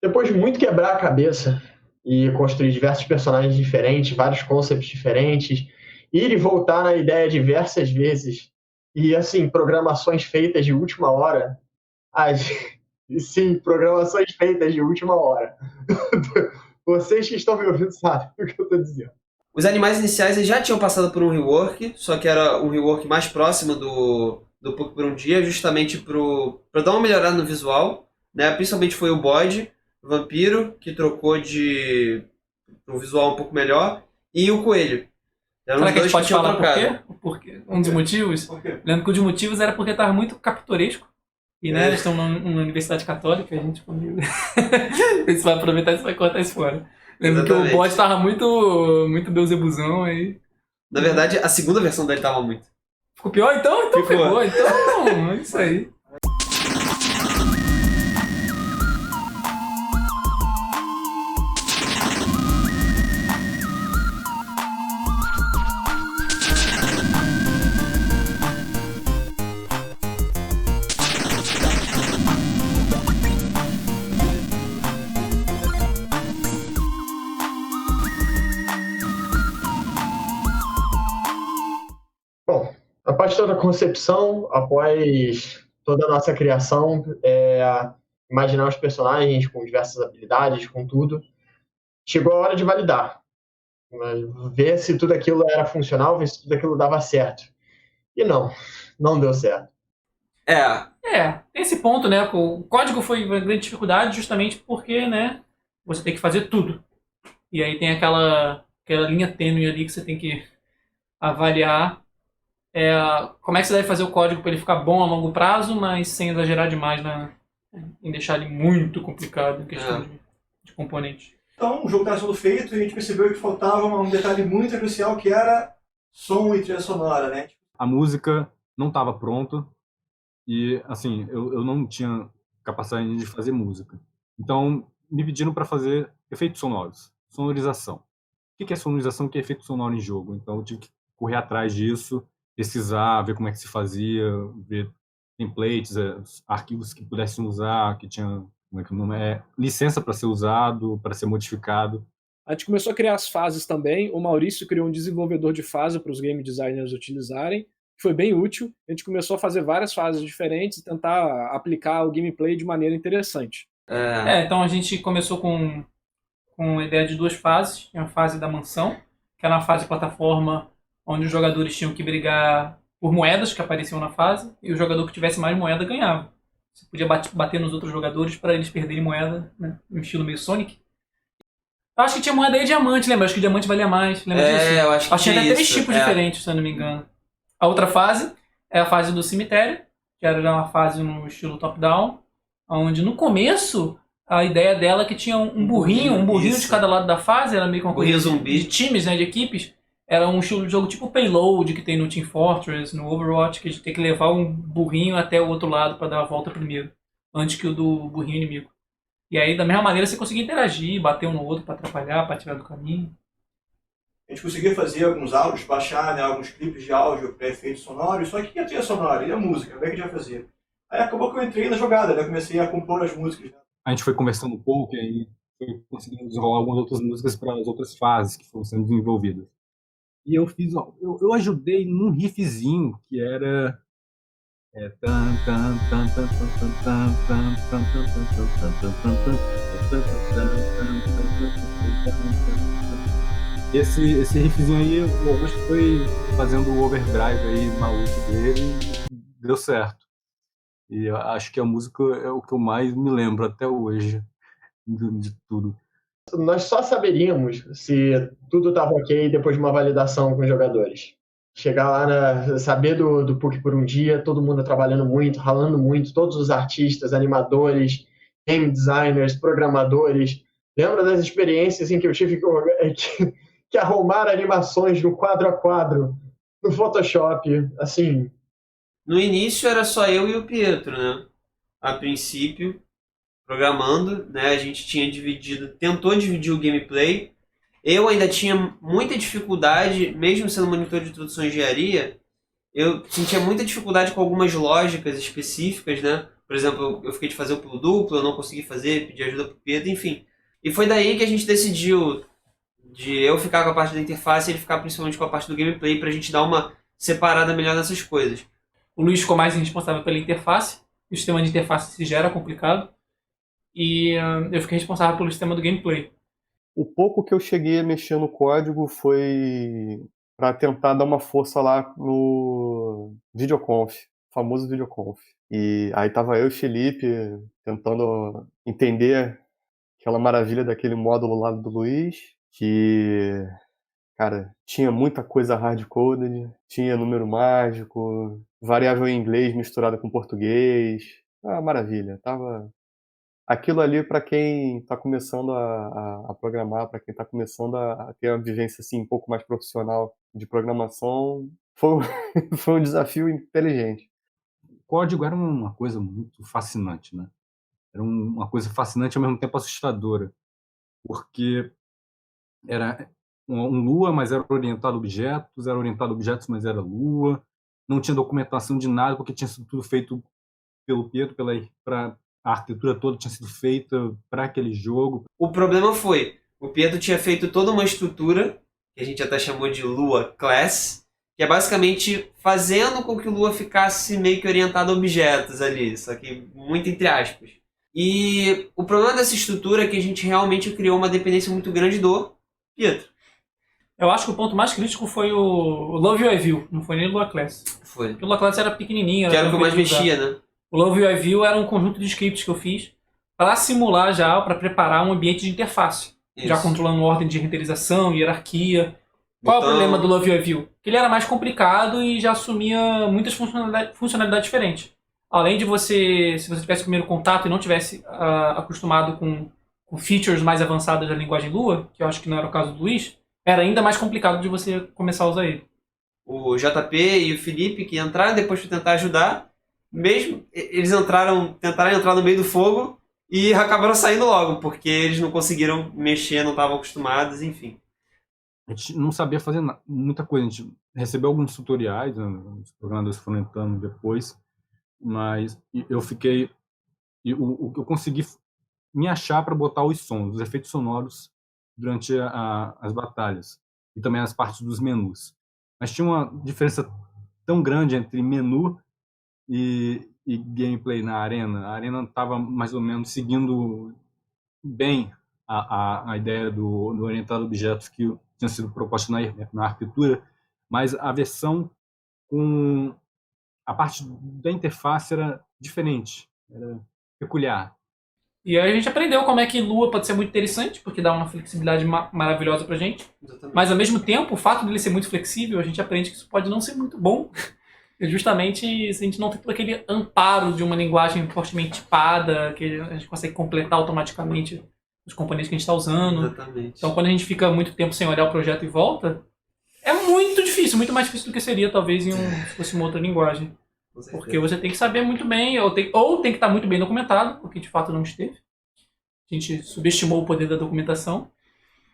Depois de muito quebrar a cabeça e construir diversos personagens diferentes, vários concepts diferentes, ir e voltar na ideia diversas vezes, e assim, programações feitas de última hora. As... Sim, programações feitas de última hora. Vocês que estão me ouvindo sabem o que eu estou dizendo. Os animais iniciais eles já tinham passado por um rework, só que era um rework mais próximo do Puck por um Dia, justamente para dar uma melhorada no visual, né? Principalmente foi o bode, o vampiro, que trocou de um visual um pouco melhor, e o coelho. Será que a gente pode falar por quê? Um dos motivos? Lembro que um dos motivos era porque estava muito capitoresco. E né, eles estão numa universidade católica, a gente eles vai aproveitar e vai cortar isso fora. Lembro que o bode tava muito beuzebuzão aí. Na verdade, a segunda versão dele tava muito. Ficou pior então? Então ficou. Então, é isso aí. Após toda a concepção, após toda a nossa criação, imaginar os personagens com diversas habilidades, com tudo, chegou a hora de validar. Ver se tudo aquilo era funcional, ver se tudo aquilo dava certo. E não deu certo. Tem esse ponto, né? O código foi uma grande dificuldade justamente porque, né, você tem que fazer tudo. E aí tem aquela linha tênue ali que você tem que avaliar como é que você deve fazer o código para ele ficar bom a longo prazo, mas sem exagerar demais em deixar ele muito complicado em questão de componentes. Então, o jogo estava sendo feito e a gente percebeu que faltava um detalhe muito crucial, que era som e trilha sonora, né? A música não estava pronta e, assim, eu não tinha capacidade de fazer música. Então, me pediram para fazer efeitos sonoros, sonorização. O que é sonorização? O que é efeito sonoro em jogo? Então, eu tive que correr atrás disso, pesquisar, ver como é que se fazia, ver templates, arquivos que pudessem usar, que tinham licença para ser usado, para ser modificado. A gente começou a criar as fases também. O Maurício criou um desenvolvedor de fase para os game designers utilizarem, que foi bem útil. A gente começou a fazer várias fases diferentes e tentar aplicar o gameplay de maneira interessante. Então a gente começou com a ideia de 2 fases. A fase da mansão, que era uma fase de plataforma onde os jogadores tinham que brigar por moedas que apareciam na fase, e o jogador que tivesse mais moeda ganhava. Você podia bater nos outros jogadores para eles perderem moeda, né? No estilo meio Sonic. Eu acho que tinha moeda aí de diamante, lembra? Acho que o diamante valia mais, lembra disso? Eu acho que tinha até 3 tipos diferentes, se eu não me engano. A outra fase é a fase do cemitério, que era uma fase no estilo top-down, onde no começo a ideia dela é que tinha um burrinho de cada lado da fase, era meio que uma coisa zumbi. De times, né, de equipes. Era um estilo de jogo tipo Payload, que tem no Team Fortress, no Overwatch, que a gente tem que levar um burrinho até o outro lado para dar a volta primeiro, antes que o do burrinho inimigo. E aí, da mesma maneira, você conseguia interagir, bater um no outro para atrapalhar, para tirar do caminho. A gente conseguia fazer alguns áudios, baixar, né, alguns clipes de áudio para efeitos sonoros, só que a trilha sonora e a música, como é que a gente vai fazer? Aí acabou que eu entrei na jogada, né, comecei a compor as músicas. Né? A gente foi conversando um pouco e aí foi conseguindo desenrolar algumas outras músicas para as outras fases que foram sendo desenvolvidas. E eu ajudei num riffzinho que era esse riffzinho aí, o Augusto foi fazendo o overdrive aí maluco dele e deu certo. E eu acho que a música é o que eu mais me lembro até hoje de tudo. Nós só saberíamos se tudo estava ok depois de uma validação com os jogadores. Chegar lá, saber do Puck por um Dia, todo mundo trabalhando muito, ralando muito, todos os artistas, animadores, game designers, programadores. Lembra das experiências em que eu tive que arrumar animações no quadro a quadro, no Photoshop, assim. No início era só eu e o Pietro, né? A princípio, programando, né? A gente tentou dividir o gameplay. Eu ainda tinha muita dificuldade, mesmo sendo monitor de introdução à engenharia, eu sentia muita dificuldade com algumas lógicas específicas, né? Por exemplo, eu fiquei de fazer o pulo duplo, eu não consegui fazer, pedi ajuda pro Pedro, enfim. E foi daí que a gente decidiu de eu ficar com a parte da interface e ele ficar principalmente com a parte do gameplay pra gente dar uma separada melhor nessas coisas. O Luiz ficou mais responsável pela interface. O sistema de interface já era complicado. E eu fiquei responsável pelo sistema do gameplay. O pouco que eu cheguei a mexer no código foi para tentar dar uma força lá no videoconf, famoso videoconf. E aí tava eu e o Felipe tentando entender aquela maravilha daquele módulo lá do Luiz, que, cara, tinha muita coisa hard-coded, tinha número mágico, variável em inglês misturada com português. Ah, maravilha. Tava aquilo ali para quem está começando a programar, para quem está começando a ter uma vivência assim um pouco mais profissional de programação, foi, foi um desafio inteligente. O código era uma coisa muito fascinante, né? Era uma coisa fascinante e ao mesmo tempo assustadora, porque era um Lua, mas era orientado a objetos, mas era Lua, não tinha documentação de nada, porque tinha sido tudo feito pelo Pietro, a arquitetura toda tinha sido feita para aquele jogo. O problema foi, o Pietro tinha feito toda uma estrutura, que a gente até chamou de Lua Class, que é basicamente fazendo com que o Lua ficasse meio que orientado a objetos ali, só que muito entre aspas. E o problema dessa estrutura é que a gente realmente criou uma dependência muito grande do Pietro. Eu acho que o ponto mais crítico foi o Love UI View, não foi nem o Lua Class. Foi. Porque o Lua Class era pequenininho. Que era o que eu mais mexia, né? O Love UI View era um conjunto de scripts que eu fiz para simular já, para preparar um ambiente de interface. Isso. Já controlando ordem de renderização, hierarquia. Qual é o problema do Love UI View? Que ele era mais complicado e já assumia muitas funcionalidades diferentes. Além de você, se você tivesse o primeiro contato e não tivesse acostumado com features mais avançadas da linguagem Lua, que eu acho que não era o caso do Luiz, era ainda mais complicado de você começar a usar ele. O JP e o Felipe, que entraram depois para tentar ajudar, mesmo eles tentaram entrar no meio do fogo e acabaram saindo logo, porque eles não conseguiram mexer, não estavam acostumados, enfim. A gente não sabia fazer muita coisa. A gente recebeu alguns tutoriais, né, os programadores foram entrando depois, mas eu fiquei... Eu consegui me achar para botar os sons, os efeitos sonoros durante as batalhas e também as partes dos menus. Mas tinha uma diferença tão grande entre menu e gameplay na Arena. A Arena estava mais ou menos seguindo bem a ideia do orientado a objetos que tinha sido proposta na arquitetura, mas a versão com a parte da interface era diferente, era peculiar. E aí a gente aprendeu como é que Lua pode ser muito interessante, porque dá uma flexibilidade maravilhosa pra gente. Exatamente. Mas ao mesmo tempo, o fato dele ser muito flexível, a gente aprende que isso pode não ser muito bom. E justamente se a gente não tem todo aquele amparo de uma linguagem fortemente tipada, que a gente consegue completar automaticamente os componentes que a gente está usando. Exatamente. Então quando a gente fica muito tempo sem olhar o projeto e volta, é muito difícil, muito mais difícil do que seria talvez se fosse uma outra linguagem. Porque você tem que saber muito bem, ou tem que estar muito bem documentado, porque de fato não esteve. A gente subestimou o poder da documentação.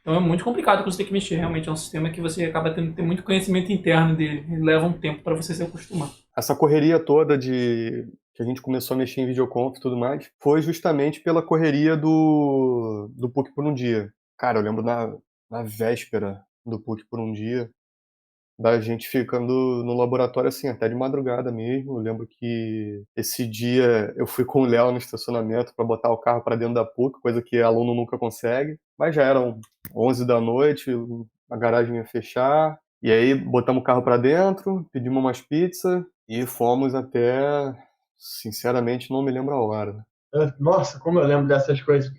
Então é muito complicado que você tem que mexer. Realmente é um sistema que você acaba tendo que ter muito conhecimento interno dele. E leva um tempo para você se acostumar. Essa correria toda que a gente começou a mexer em videoconf e tudo mais, foi justamente pela correria do PUC por um dia. Cara, eu lembro na véspera do PUC por um dia, da gente ficando no laboratório assim, até de madrugada mesmo. Eu lembro que esse dia eu fui com o Léo no estacionamento para botar o carro para dentro da PUC, coisa que aluno nunca consegue. Mas já eram 11 da noite, a garagem ia fechar. E aí botamos o carro para dentro, pedimos umas pizzas e fomos até... Sinceramente, não me lembro a hora. Nossa, como eu lembro dessas coisas.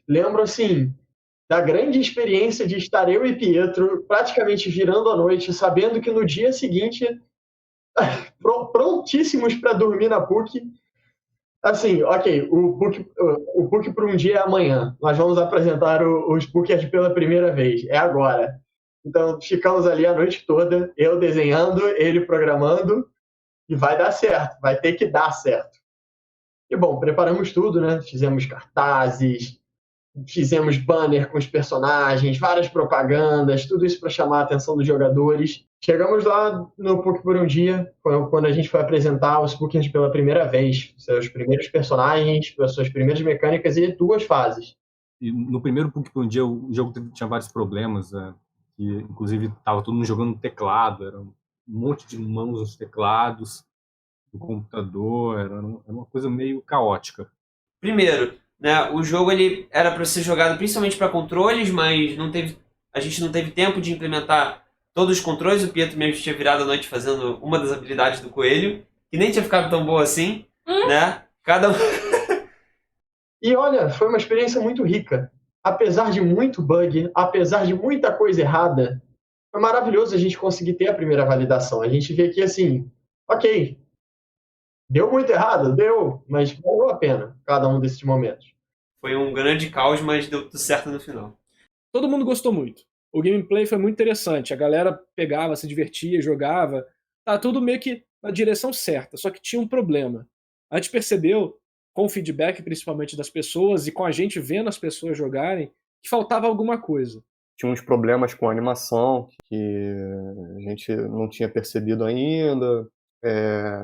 Lembro, assim, da grande experiência de estar eu e Pietro praticamente virando a noite, sabendo que no dia seguinte, prontíssimos para dormir na PUC. Assim, ok, o PUC por um dia é amanhã. Nós vamos apresentar os PUCers pela primeira vez. É agora. Então, ficamos ali a noite toda, eu desenhando, ele programando, e vai dar certo, vai ter que dar certo. E, bom, preparamos tudo, né? Fizemos cartazes, fizemos banner com os personagens, várias propagandas, tudo isso para chamar a atenção dos jogadores. Chegamos lá no PUC por um dia, foi quando a gente foi apresentar os Spookers pela primeira vez, seus primeiros personagens, suas primeiras mecânicas e 2 fases. E no primeiro PUC por um dia, o jogo tinha vários problemas, que inclusive estava todo mundo jogando no teclado, era um monte de mãos nos teclados, no computador, era uma coisa meio caótica. Primeiro, né, o jogo ele era para ser jogado principalmente para controles, mas a gente não teve tempo de implementar todos os controles. O Pietro mesmo tinha virado a noite fazendo uma das habilidades do coelho, que nem tinha ficado tão boa assim, né? Cada um... E olha, foi uma experiência muito rica. Apesar de muito bug, apesar de muita coisa errada, foi maravilhoso a gente conseguir ter a primeira validação. A gente vê que, assim, ok, deu muito errado? Deu, mas valeu a pena cada um desses momentos. Foi um grande caos, mas deu tudo certo no final. Todo mundo gostou muito. O gameplay foi muito interessante. A galera pegava, se divertia, jogava. Tá tudo meio que na direção certa, só que tinha um problema. A gente percebeu, com o feedback principalmente das pessoas e com a gente vendo as pessoas jogarem, que faltava alguma coisa. Tinha uns problemas com a animação que a gente não tinha percebido ainda.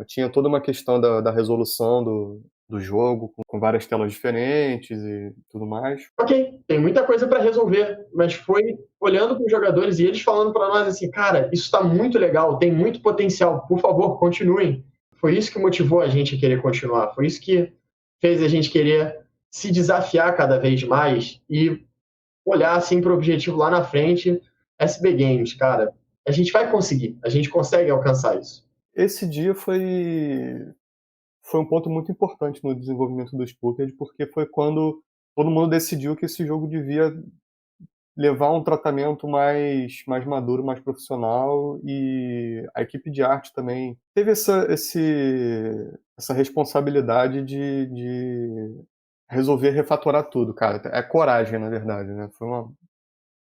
Tinha toda uma questão da resolução do jogo, com várias telas diferentes e tudo mais. Ok, tem muita coisa para resolver, mas foi olhando para os jogadores e eles falando para nós assim, cara, isso está muito legal, tem muito potencial, por favor, continuem. Foi isso que motivou a gente a querer continuar, foi isso que fez a gente querer se desafiar cada vez mais e olhar assim para o objetivo lá na frente. SB Games, cara, a gente vai conseguir, a gente consegue alcançar isso. Esse dia foi um ponto muito importante no desenvolvimento do Spookers, porque foi quando todo mundo decidiu que esse jogo devia levar um tratamento mais maduro, mais profissional, e a equipe de arte também teve essa responsabilidade de resolver refatorar tudo, cara. É coragem, na verdade, né? Foi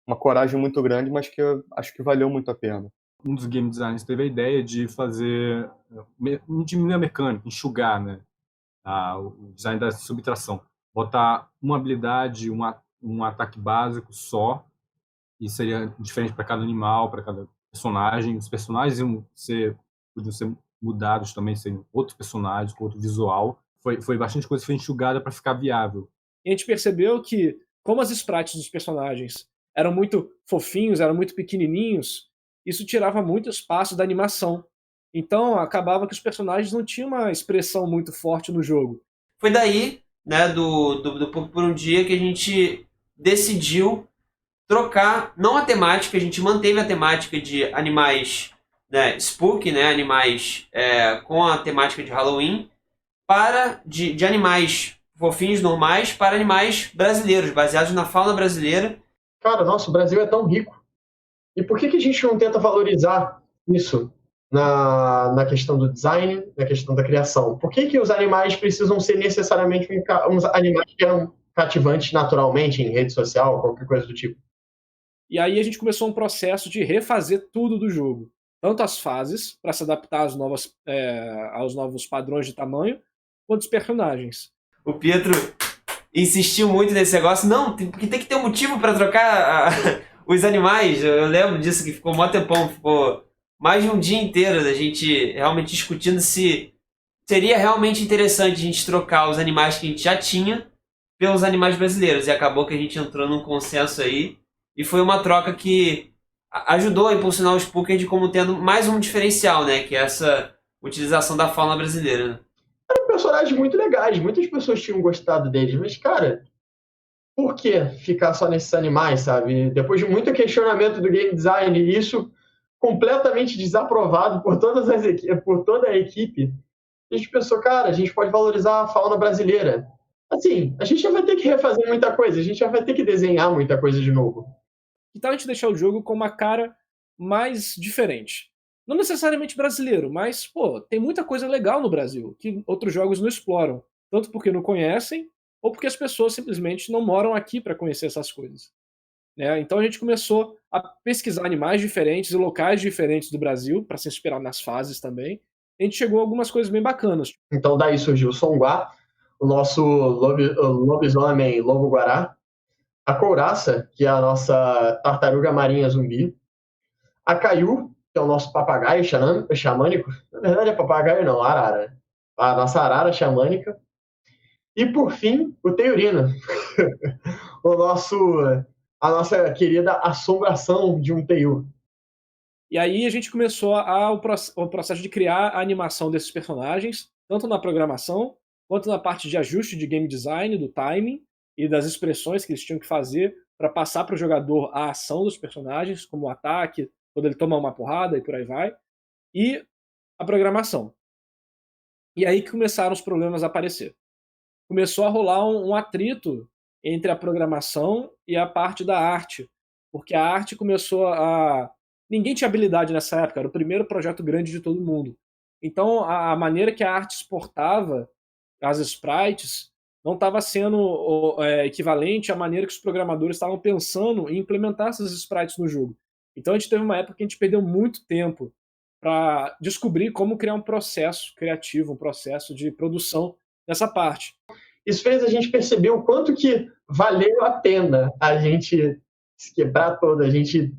uma coragem muito grande, mas que eu acho que valeu muito a pena. Um dos game designers teve a ideia de diminuir a mecânica, enxugar, né, o design da subtração. Botar uma habilidade, um ataque básico só, e seria diferente para cada animal, para cada personagem. Os personagens podiam ser mudados também, seriam outros personagens, com outro visual. Foi bastante coisa que foi enxugada para ficar viável. E a gente percebeu que, como as sprites dos personagens eram muito fofinhos, eram muito pequenininhos, isso tirava muito espaço da animação. Então, acabava que os personagens não tinham uma expressão muito forte no jogo. Foi daí, né, do PUC por um dia, que a gente decidiu trocar, não a temática, a gente manteve a temática de animais, né, spook, né, animais com a temática de Halloween, de animais fofinhos normais para animais brasileiros, baseados na fauna brasileira. Cara, nossa, o Brasil é tão rico. E por que a gente não tenta valorizar isso na questão do design, na questão da criação? Por que os animais precisam ser necessariamente uns animais que eram cativantes naturalmente em rede social, qualquer coisa do tipo? E aí a gente começou um processo de refazer tudo do jogo. Tanto as fases, para se adaptar aos novos padrões de tamanho, quanto os personagens. O Pietro insistiu muito nesse negócio. Não, porque tem que ter um motivo para trocar os animais. Eu lembro disso, que ficou mó tempão. Ficou mais de um dia inteiro da gente realmente discutindo se seria realmente interessante a gente trocar os animais que a gente já tinha pelos animais brasileiros. E acabou que a gente entrou num consenso aí. E foi uma troca que ajudou a impulsionar o Spookers como tendo mais um diferencial, né? Que é essa utilização da fauna brasileira, né? Eram personagens muito legais, muitas pessoas tinham gostado deles, mas, cara, por que ficar só nesses animais, sabe? Depois de muito questionamento do game design, e isso completamente desaprovado por toda a equipe, a gente pensou, cara, a gente pode valorizar a fauna brasileira. Assim, a gente já vai ter que refazer muita coisa, a gente já vai ter que desenhar muita coisa de novo. Então a gente deixar o jogo com uma cara mais diferente. Não necessariamente brasileiro, mas, pô, tem muita coisa legal no Brasil que outros jogos não exploram. Tanto porque não conhecem, ou porque as pessoas simplesmente não moram aqui para conhecer essas coisas. Né? Então a gente começou a pesquisar animais diferentes e locais diferentes do Brasil, para se inspirar nas fases também. A gente chegou a algumas coisas bem bacanas. Então daí surgiu o Songuá, o nosso lobisomem lobo-guará, a Couraça, que é a nossa tartaruga marinha zumbi, a Caillou, que é o nosso papagaio xamânico, na verdade é papagaio não, arara, a nossa arara xamânica, e por fim, o Teurina, a nossa querida assombração de um Teiu. E aí a gente começou o processo de criar a animação desses personagens, tanto na programação, quanto na parte de ajuste de game design, do timing e das expressões que eles tinham que fazer para passar para o jogador a ação dos personagens, como o ataque, quando ele toma uma porrada e por aí vai, e a programação. E aí que começaram os problemas a aparecer. Começou a rolar um atrito entre a programação e a parte da arte, porque a arte começou a... Ninguém tinha habilidade nessa época, era o primeiro projeto grande de todo mundo. Então, a maneira que a arte exportava as sprites não estava sendo equivalente à maneira que os programadores estavam pensando em implementar essas sprites no jogo. Então, a gente teve uma época que a gente perdeu muito tempo para descobrir como criar um processo criativo, um processo de produção dessa parte. Isso fez a gente perceber o quanto que valeu a pena a gente se quebrar todo, a gente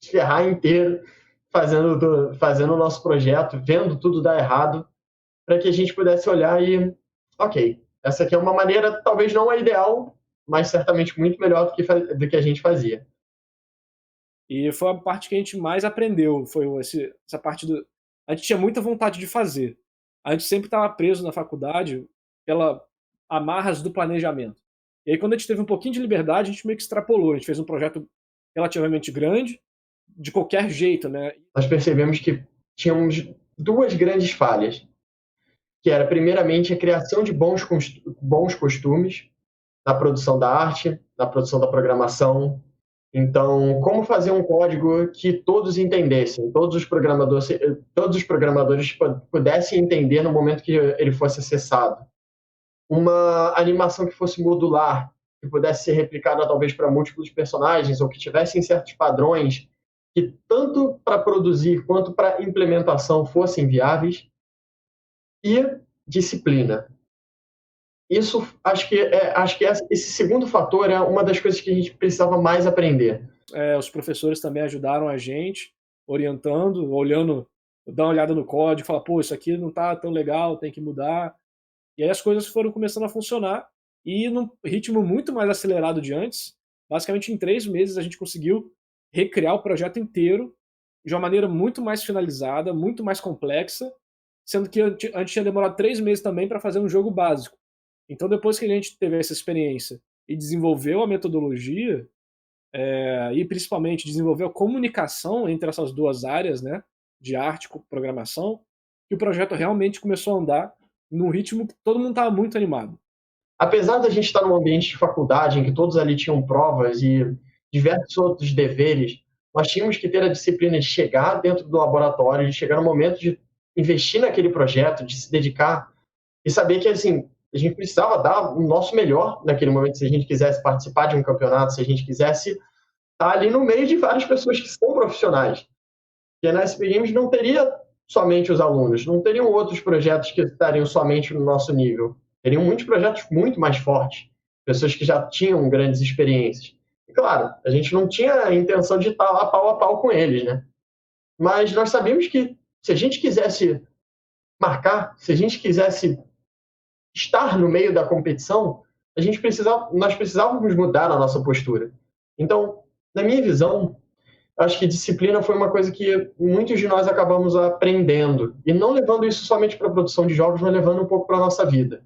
se ferrar inteiro fazendo o nosso projeto, vendo tudo dar errado, para que a gente pudesse olhar e, ok, essa aqui é uma maneira, talvez não a ideal, mas certamente muito melhor do que a gente fazia. E foi a parte que a gente mais aprendeu, foi essa parte do... A gente tinha muita vontade de fazer. A gente sempre estava preso na faculdade pela amarras do planejamento. E aí, quando a gente teve um pouquinho de liberdade, a gente meio que extrapolou. A gente fez um projeto relativamente grande, de qualquer jeito, né? Nós percebemos que tínhamos duas grandes falhas, que era, primeiramente, a criação de bons costumes na produção da arte, na produção da programação. Então, como fazer um código que todos entendessem, todos os programadores pudessem entender no momento que ele fosse acessado. Uma animação que fosse modular, que pudesse ser replicada talvez para múltiplos personagens, ou que tivessem certos padrões que tanto para produzir quanto para implementação fossem viáveis. E disciplina. Isso, acho que esse segundo fator é uma das coisas que a gente precisava mais aprender. Os professores também ajudaram a gente, orientando, olhando, dá uma olhada no código, falar, pô, isso aqui não está tão legal, tem que mudar. E aí as coisas foram começando a funcionar, e num ritmo muito mais acelerado de antes. Basicamente, em 3 meses, a gente conseguiu recriar o projeto inteiro de uma maneira muito mais finalizada, muito mais complexa, sendo que a gente tinha demorado 3 meses também para fazer um jogo básico. Então, depois que a gente teve essa experiência e desenvolveu a metodologia, e principalmente desenvolveu a comunicação entre essas duas áreas, né, de arte e programação, que o projeto realmente começou a andar num ritmo que todo mundo estava muito animado. Apesar da gente estar num ambiente de faculdade, em que todos ali tinham provas e diversos outros deveres, nós tínhamos que ter a disciplina de chegar dentro do laboratório, de chegar no momento de investir naquele projeto, de se dedicar e saber que, assim, a gente precisava dar o nosso melhor naquele momento, se a gente quisesse participar de um campeonato, se a gente quisesse estar ali no meio de várias pessoas que são profissionais. Porque na SP Games não teria somente os alunos, não teriam outros projetos que estariam somente no nosso nível. Teriam muitos projetos muito mais fortes, pessoas que já tinham grandes experiências. E, claro, a gente não tinha a intenção de estar lá pau a pau com eles, né? Mas nós sabíamos que se a gente quisesse marcar, se a gente quisesse estar no meio da competição, nós precisávamos mudar a nossa postura. Então, na minha visão, acho que disciplina foi uma coisa que muitos de nós acabamos aprendendo, e não levando isso somente para a produção de jogos, mas levando um pouco para a nossa vida.